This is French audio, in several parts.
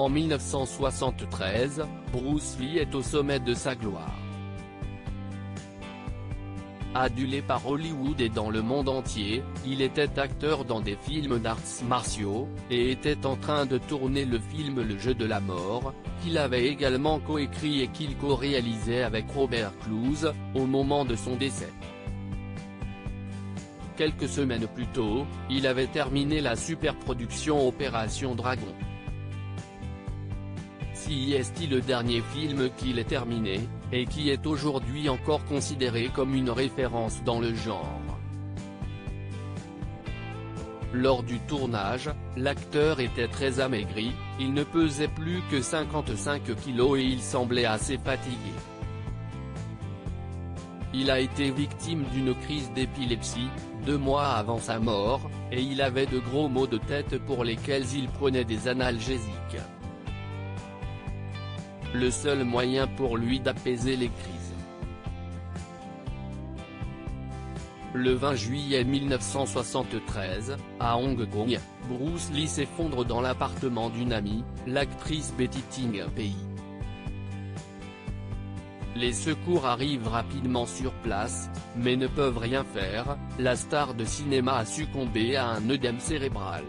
En 1973, Bruce Lee est au sommet de sa gloire. Adulé par Hollywood et dans le monde entier, il était acteur dans des films d'arts martiaux, et était en train de tourner le film Le Jeu de la mort, qu'il avait également coécrit et qu'il co-réalisait avec Robert Clouse, au moment de son décès. Quelques semaines plus tôt, il avait terminé la superproduction Opération Dragon. Si est le dernier film qu'il ait terminé, et qui est aujourd'hui encore considéré comme une référence dans le genre. Lors du tournage, l'acteur était très amaigri, il ne pesait plus que 55 kilos et il semblait assez fatigué. Il a été victime d'une crise d'épilepsie, 2 mois avant sa mort, et il avait de gros maux de tête pour lesquels il prenait des analgésiques. Le seul moyen pour lui d'apaiser les crises. Le 20 juillet 1973, à Hong Kong, Bruce Lee s'effondre dans l'appartement d'une amie, l'actrice Betty Ting Pei. Les secours arrivent rapidement sur place, mais ne peuvent rien faire, la star de cinéma a succombé à un œdème cérébral.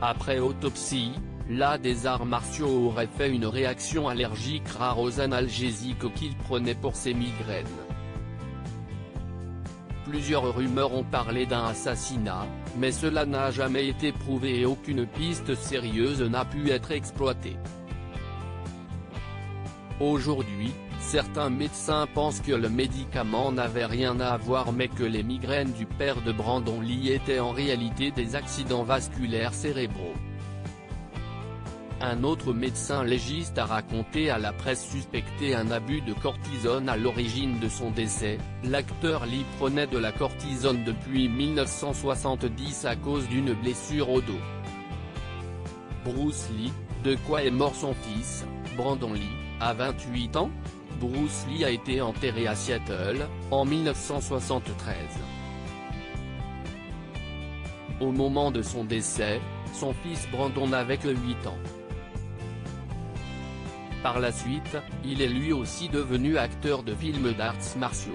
Après autopsie, l'A des arts martiaux aurait fait une réaction allergique rare aux analgésiques qu'il prenait pour ses migraines. Plusieurs rumeurs ont parlé d'un assassinat, mais cela n'a jamais été prouvé et aucune piste sérieuse n'a pu être exploitée. Aujourd'hui, certains médecins pensent que le médicament n'avait rien à voir mais que les migraines du père de Brandon Lee étaient en réalité des accidents vasculaires cérébraux. Un autre médecin légiste a raconté à la presse suspecter un abus de cortisone à l'origine de son décès. L'acteur Lee prenait de la cortisone depuis 1970 à cause d'une blessure au dos. Bruce Lee, de quoi est mort son fils, Brandon Lee, à 28 ans? Bruce Lee a été enterré à Seattle, en 1973. Au moment de son décès, son fils Brandon n'avait que 8 ans. Par la suite, il est lui aussi devenu acteur de films d'arts martiaux.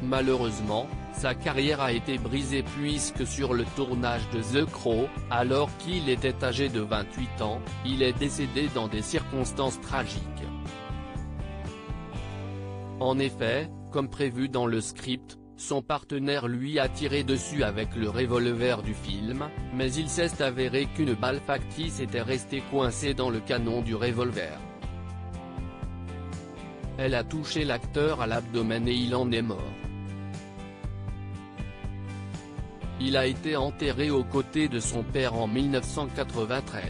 Malheureusement, sa carrière a été brisée puisque sur le tournage de The Crow, alors qu'il était âgé de 28 ans, il est décédé dans des circonstances tragiques. En effet, comme prévu dans le script, son partenaire lui a tiré dessus avec le revolver du film, mais il s'est avéré qu'une balle factice était restée coincée dans le canon du revolver. Elle a touché l'acteur à l'abdomen et il en est mort. Il a été enterré aux côtés de son père en 1993.